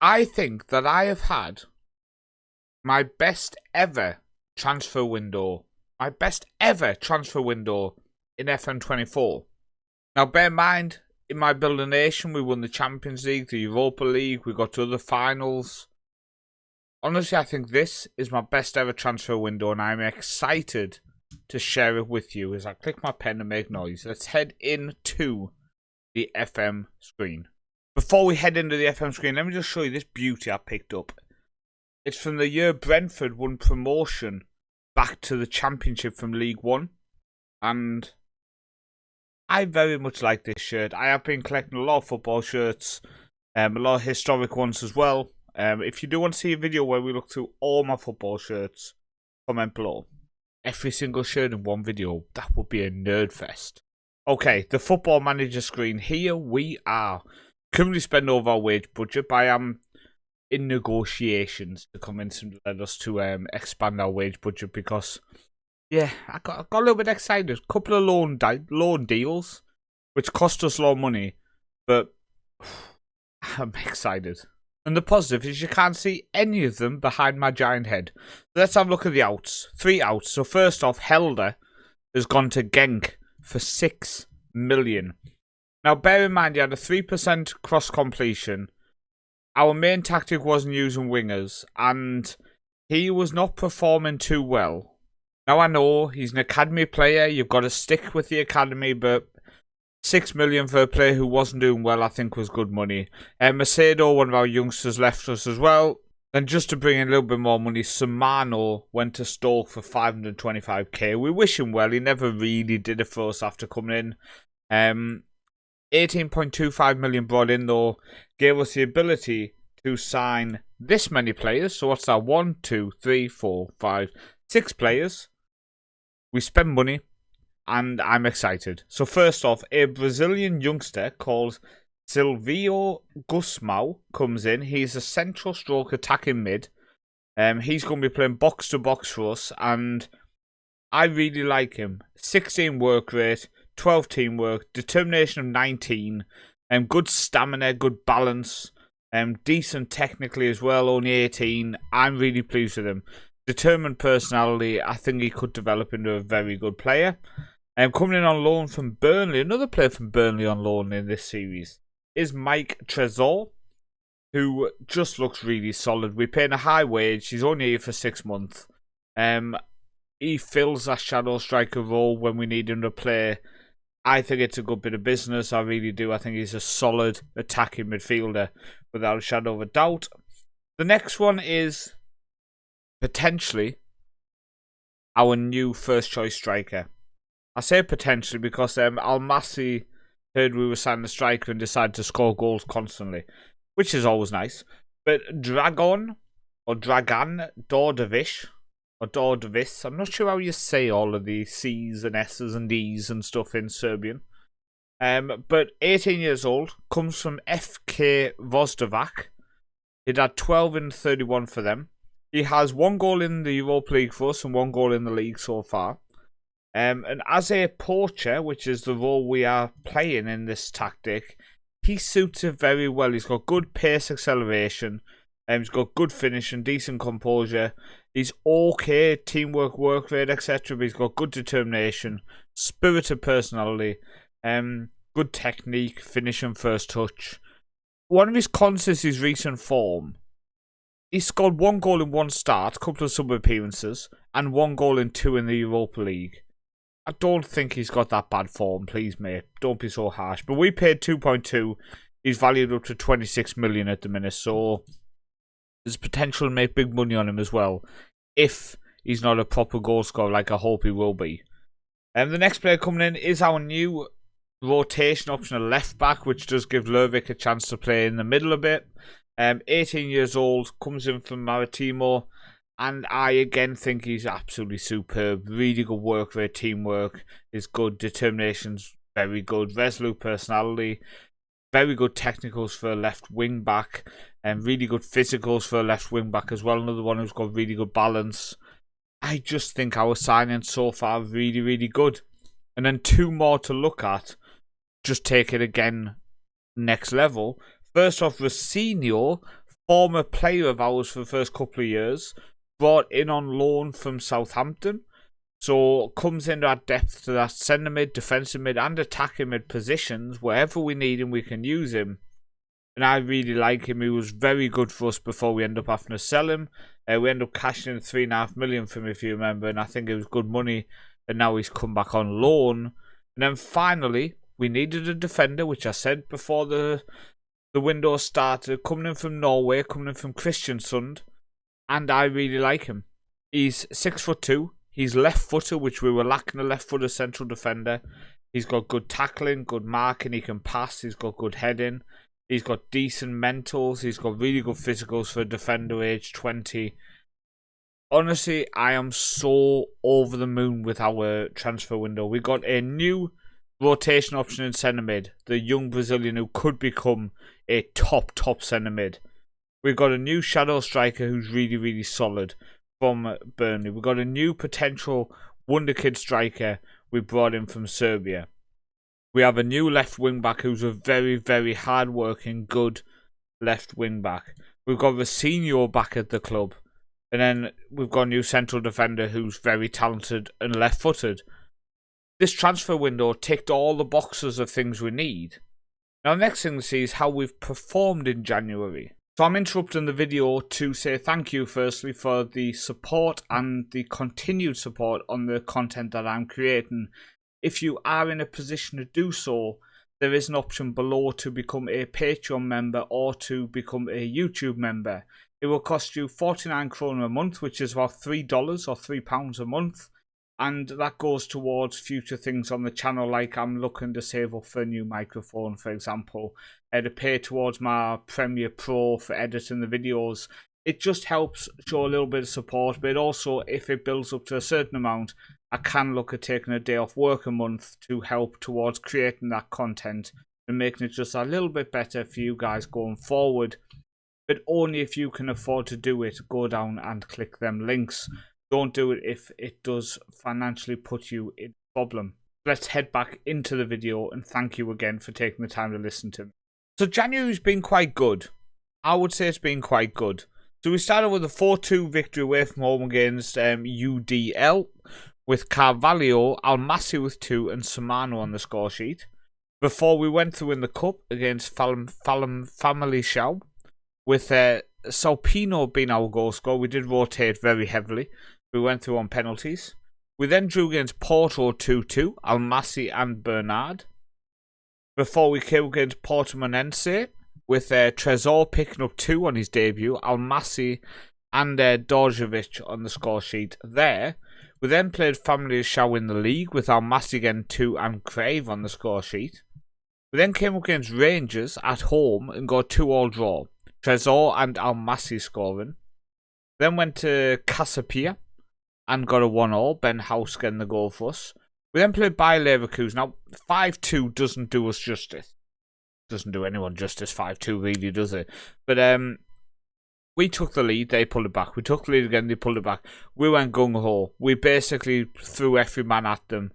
I think that I have had my best ever transfer window. My best ever transfer window in FM24. Now, bear in mind, in my building nation, we won the Champions League, the Europa League, we got to other finals. Honestly, I think this is my best ever transfer window, and I'm excited to share it with you as I click my pen and make noise. Let's head into the FM screen. Before we head into the FM screen, let me just show you this beauty I picked up. It's from the year Brentford won promotion back to the Championship from League One, and I very much like this shirt. I have been collecting a lot of football shirts, a lot of historic ones as well. If you do want to see a video where we look through all my football shirts, comment below. Every single shirt in one video, that would be a nerd fest. Okay, the Football Manager screen. Here we are. Currently spend over our wage budget, but I am in negotiations to convince them to let us to expand our wage budget because, yeah, I got a little bit excited. A couple of loan deals, which cost us a lot of money, but I'm excited. And the positive is you can't see any of them behind my giant head. Let's have a look at the outs. 3 outs. So first off, Helder has gone to Genk for 6 million. Now bear in mind he had a 3% cross completion. Our main tactic wasn't using wingers, and he was not performing too well. Now I know he's an academy player, you've got to stick with the academy, but 6 million for a player who wasn't doing well, I think was good money. Macedo, one of our youngsters, left us as well. And just to bring in a little bit more money, Samano went to Stoke for 525k. We wish him well, he never really did it for us after coming in. 18.25 million brought in though, gave us the ability to sign this many players. So what's that? 1, 2, 3, 4, 5, 6 players. We spend money, and I'm excited. So first off, a Brazilian youngster called Silvio Gusmão comes in. He's a central stroke attacking mid. He's going to be playing box to box for us, and I really like him. 16 work rate, 12 teamwork, determination of 19, good stamina, good balance, decent technically as well, only 18. I'm really pleased with him. Determined personality, I think he could develop into a very good player. Coming in on loan from Burnley, another player from Burnley on loan in this series, is Mike Trezor, who just looks really solid. We're paying a high wage, he's only here for 6 months. He fills that shadow striker role when we need him to play. I think it's a good bit of business, I really do. I think he's a solid attacking midfielder without a shadow of a doubt. The next one is potentially our new first choice striker. I say potentially because Almasi heard we were signing a striker and decided to score goals constantly, which is always nice. But Dragan Dordovic, or Dordovic, I'm not sure how you say all of the C's and S's and D's and stuff in Serbian. But 18 years old, comes from FK Vostovac. He'd had 12 and 31 for them. He has 1 goal in the Europa League for us and 1 goal in the league so far. And as a poacher, which is the role we are playing in this tactic, he suits it very well. He's got good pace acceleration. He's got good finishing, decent composure. He's okay, teamwork, work rate, etc. But he's got good determination, spirited personality, good technique, finishing, first touch. One of his cons is his recent form. He scored 1 goal in 1 start, a couple of sub appearances, and 1 goal in 2 in the Europa League. I don't think he's got that bad form, please, mate. Don't be so harsh. But we paid 2.2. He's valued up to 26 million at the minute, so there's potential to make big money on him as well, if he's not a proper goal scorer like I hope he will be. And the next player coming in is our new rotation option at left back, which does give Lervik a chance to play in the middle a bit. 18 years old, comes in from Maritimo, and I again think he's absolutely superb. Really good work rate, teamwork is good, determination's very good, resolute personality, very good technicals for a left wing back, and really good physicals for a left wing back as well. Another one who's got really good balance. I just think our signings so far are really, really good. And then 2 more to look at. Just take it again next level. First off, Rocinho, former player of ours for the first couple of years, brought in on loan from Southampton. So comes into that depth to that centre mid, defensive mid and attacking mid positions. Wherever we need him, we can use him. And I really like him. He was very good for us before we end up having to sell him. We ended up cashing in $3.5 million for him, if you remember. And I think it was good money. And now he's come back on loan. And then finally, we needed a defender, which I said before the window started. Coming in from Norway, coming in from Kristiansund. And I really like him. He's 6'2". He's left-footed, which we were lacking a left-footed central defender. He's got good tackling, good marking. He can pass. He's got good heading. He's got decent mentals. He's got really good physicals for a defender age 20. Honestly, I am so over the moon with our transfer window. We got a new rotation option in centre mid. The young Brazilian who could become a top centre mid. We've got a new shadow striker who's really, really solid from Burnley. We've got a new potential wonderkid striker we brought in from Serbia. We have a new left wing back who's a very, very hard working, good left wing back. We've got Rosinho back at the club. And then we've got a new central defender who's very talented and left footed. This transfer window ticked all the boxes of things we need. Now, the next thing to see is how we've performed in January. So I'm interrupting the video to say thank you firstly for the support and the continued support on the content that I'm creating. If you are in a position to do so, there is an option below to become a Patreon member or to become a YouTube member. It will cost you 49 kroner a month, which is about $3 or £3 a month. And that goes towards future things on the channel, like I'm looking to save up for a new microphone, for example, to pay towards my Premiere Pro for editing the videos. It just helps show a little bit of support, but also, if it builds up to a certain amount, I can look at taking a day off work a month to help towards creating that content and making it just a little bit better for you guys going forward. But only if you can afford to do it, go down and click them links. Don't do it if it does financially put you in a problem. Let's head back into the video and thank you again for taking the time to listen to me. So January's been quite good. I would say it's been quite good. So we started with a 4-2 victory away from home against UDL with Carvalho, Almasi with 2 and Samano on the score sheet. Before we went through in the cup against Family Shao with Salpino being our goal scorer. We did rotate very heavily. We went through on penalties. We then drew against Porto 2-2, Almasi and Bernard. Before we came against Portimonense, with Trezor picking up 2 on his debut, Almasi and Dorjevic on the score sheet there. We then played Family Shao in the league, with Almasi again 2 and Crave on the score sheet. We then came up against Rangers at home and got 2-2 draw. Trezor and Almasi scoring. Then went to Casapia and got a 1-1. Ben House getting the goal for us. We then played Bayer Leverkusen. Now, 5-2 doesn't do us justice. Doesn't do anyone justice, 5-2 really, does it? But we took the lead, they pulled it back. We took the lead again, they pulled it back. We went gung-ho. We basically threw every man at them.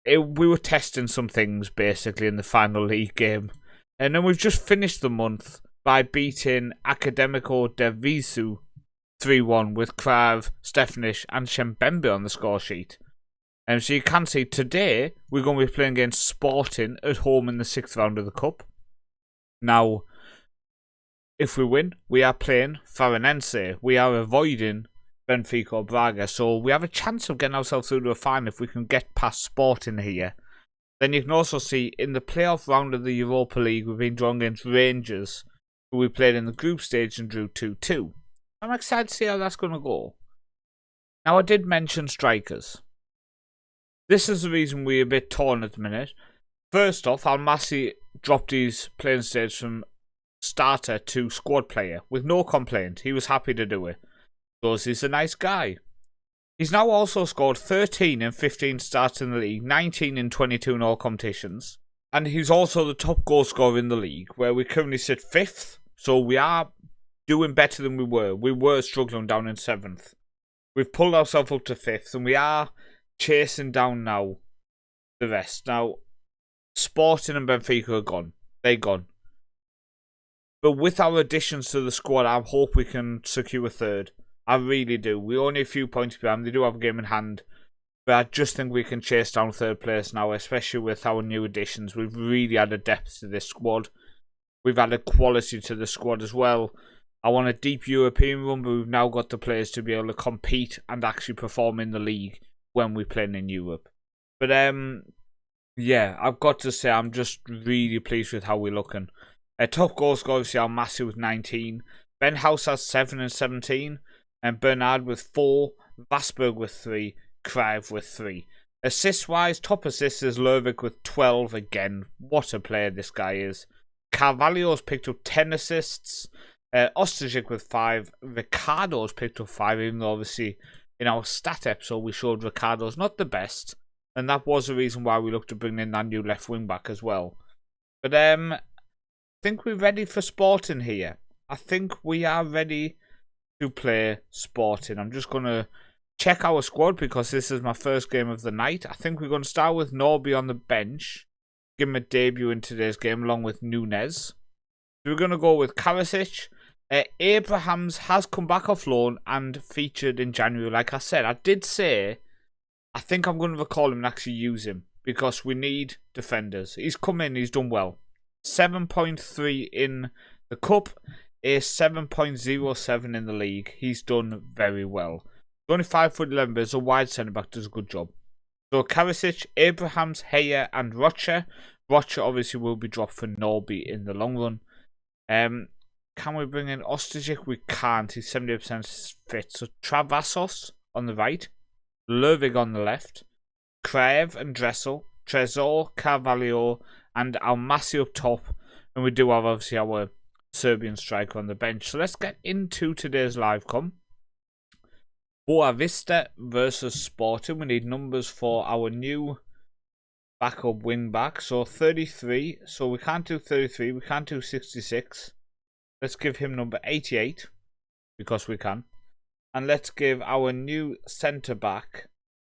We were testing some things, basically, in the final league game. And then we've just finished the month by beating Academico de Visu 3-1 with Krav, Stefanic and Shembembe on the score sheet. So you can see today we're going to be playing against Sporting at home in the 6th round of the Cup. Now, if we win, we are playing Farenense. We are avoiding Benfica or Braga. So we have a chance of getting ourselves through to a final if we can get past Sporting here. Then you can also see in the playoff round of the Europa League, we've been drawn against Rangers, who we played in the group stage and drew 2-2. I'm excited to see how that's going to go. Now, I did mention strikers. This is the reason we're a bit torn at the minute. First off, Almasi dropped his playing stage from starter to squad player with no complaint. He was happy to do it because he's a nice guy. He's now also scored 13 in 15 starts in the league, 19 in 22 in all competitions. And he's also the top goal scorer in the league, where we currently sit 5th. So we are doing better than we were. We were struggling down in 7th. We've pulled ourselves up to 5th, and we are chasing down now the rest. Now, Sporting and Benfica are gone. They're gone. But with our additions to the squad, I hope we can secure a third. I really do. We're only a few points behind. They do have a game in hand. But I just think we can chase down third place now, especially with our new additions. We've really added depth to this squad. We've added quality to the squad as well. I want a deep European run, but we've now got the players to be able to compete and actually perform in the league when we're playing in Europe. But yeah, I've got to say I'm just really pleased with how we're looking. Top goal scorer, obviously, our Massey with 19. Ben House has 7 and 17. And Bernard with 4. Vasberg with 3. Krive with 3. Assist-wise, top assist is Lervik with 12. Again, what a player this guy is. Carvalho's picked up 10 assists. Ostajic with 5. Ricardo's picked up 5, even though obviously in our stat episode we showed Ricardo's not the best. And that was the reason why we looked to bring in that new left wing back as well. But I think we're ready for Sporting here. I think we are ready to play Sporting. I'm just going to check our squad because this is my first game of the night. I think we're going to start with Norby on the bench. Give him a debut in today's game along with Nunes. So we're going to go with Karasic. Abrahams has come back off loan and featured in January. Like I said, I did say I think I'm going to recall him and actually use him because we need defenders. He's come in, he's done well. 7.3 in the cup, a 7.07 in the league. He's done very well. He's only 5'11", but as a wide centre back does a good job. So Karasic, Abrahams, Heyer, and Rocha. Rocha obviously will be dropped for Norby in the long run. Can we bring in Ostajic? We can't. He's 70% fit. So Travassos on the right, Lervig on the left, Kraev and Dressel, Trezor, Carvalho, and Almasi up top. And we do have obviously our Serbian striker on the bench. So let's get into today's live com. Boavista versus Sporting. We need numbers for our new backup wing back. So 33. So we can't do 33. We can't do 66. Let's give him number 88 because we can. And let's give our new centre back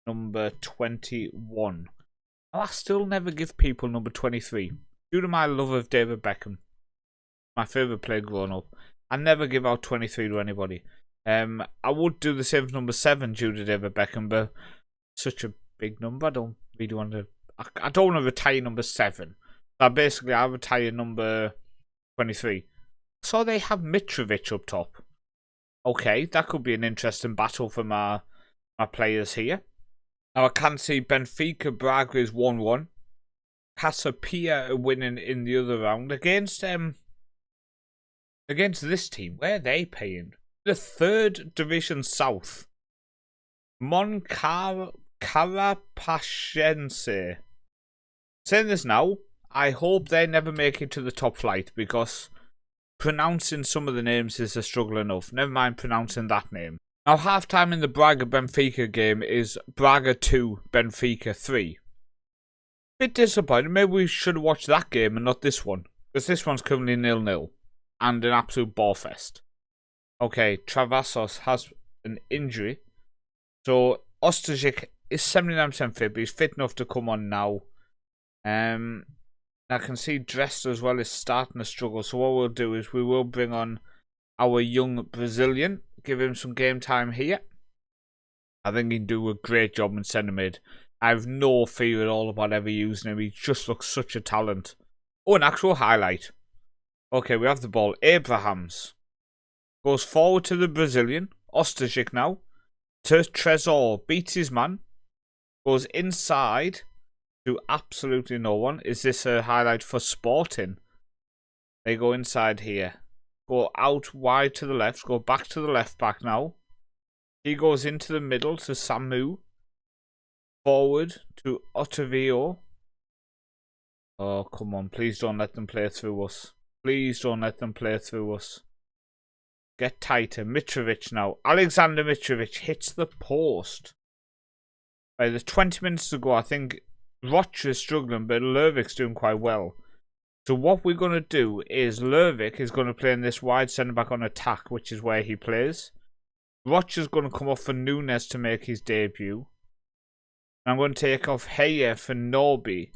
number 21. I still never give people number 23. Due to my love of David Beckham, my favourite player growing up, I never give out 23 to anybody. I would do the same for number 7 due to David Beckham, but such a big number. I don't really want to. I don't want to retire number 7. So basically, I retire number 23. So they have Mitrovic up top. Okay, that could be an interesting battle for my players here. Now I can see Benfica Braga is 1-1. Casapia are winning in the other round against this team. Where are they paying? The 3rd Division South. Carapachense. Saying this now, I hope they never make it to the top flight because pronouncing some of the names is a struggle enough. Never mind pronouncing that name. Now, half-time in the Braga-Benfica game is Braga 2, Benfica 3. Bit disappointed. Maybe we should have watched that game and not this one. Because this one's currently 0-0. And an absolute ball fest. Okay, Travassos has an injury. So, Ostajic is 79% fit, but he's fit enough to come on now. I can see Dressler as well is starting to struggle. So what we'll do is we will bring on our young Brazilian. Give him some game time here. I think he can do a great job in centre mid. I have no fear at all about ever using him. He just looks such a talent. Oh, an actual highlight. Okay, we have the ball. Abrahams goes forward to the Brazilian. Ostajic now. To Trezor. Beats his man. Goes inside to absolutely no one. Is this a highlight for Sporting? They go inside here. Go out wide to the left. Go back to the left back now. He goes into the middle to Samu. Forward to Otavio. Oh, come on. Please don't let them play through us. Please don't let them play through us. Get tighter. Mitrovic now. Alexander Mitrovic hits the post. Right, there's 20 minutes to go. I think Rocha is struggling, but Lervik's doing quite well. So what we're going to do is Lervik is going to play in this wide centre-back on attack, which is where he plays. Rocha's going to come off for Nunes to make his debut. I'm going to take off Heyer for Norby.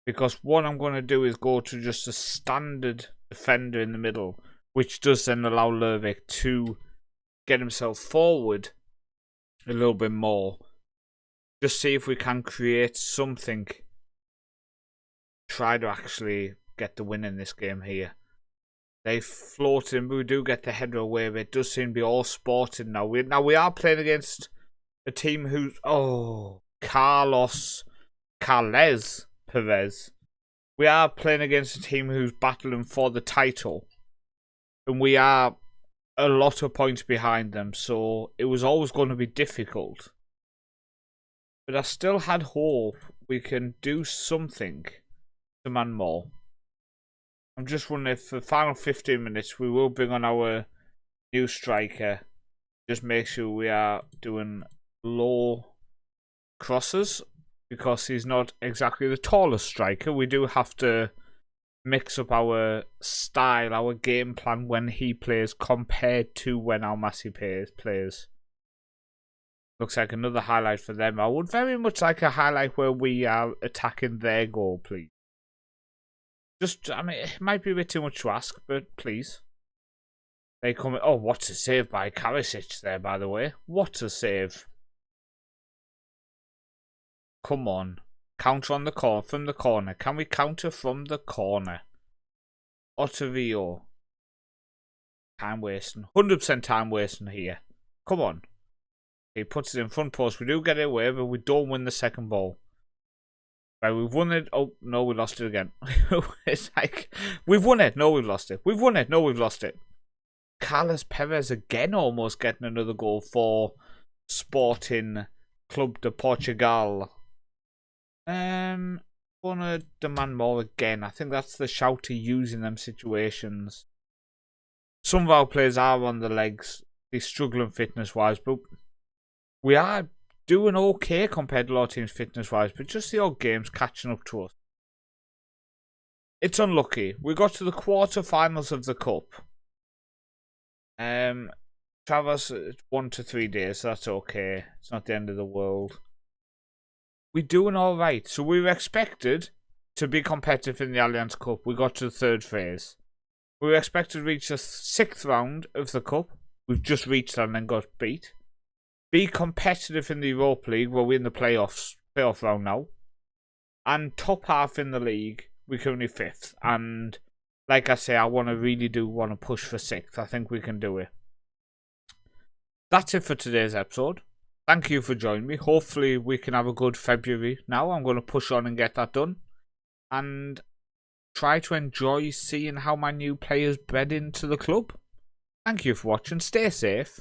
Because what I'm going to do is go to just a standard defender in the middle, which does then allow Lervik to get himself forward a little bit more. Just see if we can create something. Try to actually get the win in this game here. They float in, but we do get the header away, but it does seem to be all sporting now. We are playing against a team who's... Oh, Carles Perez. We are playing against a team who's battling for the title. And we are a lot of points behind them, so it was always going to be difficult. But I still had hope we can do something to man more. I'm just wondering if for the final 15 minutes we will bring on our new striker. Just make sure we are doing low crosses, because he's not exactly the tallest striker. We do have to mix up our style, our game plan when he plays compared to when our Massey plays. Looks like another highlight for them. I would very much like a highlight where we are attacking their goal, please. Just, I mean, it might be a bit too much to ask, but please. They come in. Oh, what a save by Karasic there, by the way. What a save. Come on. Counter on the corner, from the corner. Can we counter from the corner? Ottavio. Time wasting. 100% time wasting here. Come on. He puts it in front post. We do get it away, but we don't win the second ball. Right, we've won it. Oh, no, we lost it again. It's like, we've won it. No, we've lost it. We've won it. No, we've lost it. Carles Perez again almost getting another goal for Sporting Club de Portugal. Wanna demand more again. I think that's the shout to use in them situations. Some of our players are on the legs. They're struggling fitness-wise, but we are doing okay compared to a lot of teams fitness-wise, but just the odd games catching up to us. It's unlucky. We got to the quarter-finals of the Cup. Travers, 1 to 3 days, so that's okay. It's not the end of the world. We're doing alright. So we were expected to be competitive in the Allianz Cup. We got to the third phase. We were expected to reach the 6th round of the Cup. We've just reached that and then got beat. Be competitive in the Europa League, where we're in the playoff round now. And top half in the league, we're currently 5th. And like I say, I really do want to push for 6th. I think we can do it. That's it for today's episode. Thank you for joining me. Hopefully we can have a good February now. I'm going to push on and get that done. And try to enjoy seeing how my new players bred into the club. Thank you for watching. Stay safe.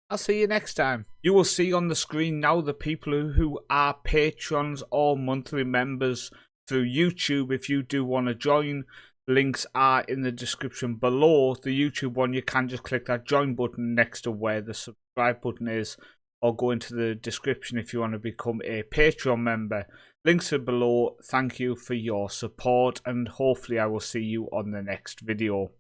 I'll see you next time. You will see on the screen now the people who are patrons or monthly members through YouTube. If you do want to join, links are in the description below. The YouTube one, you can just click that join button next to where the subscribe button is, or go into the description if you want to become a Patreon member. Links are below. Thank you for your support, and hopefully I will see you on the next video.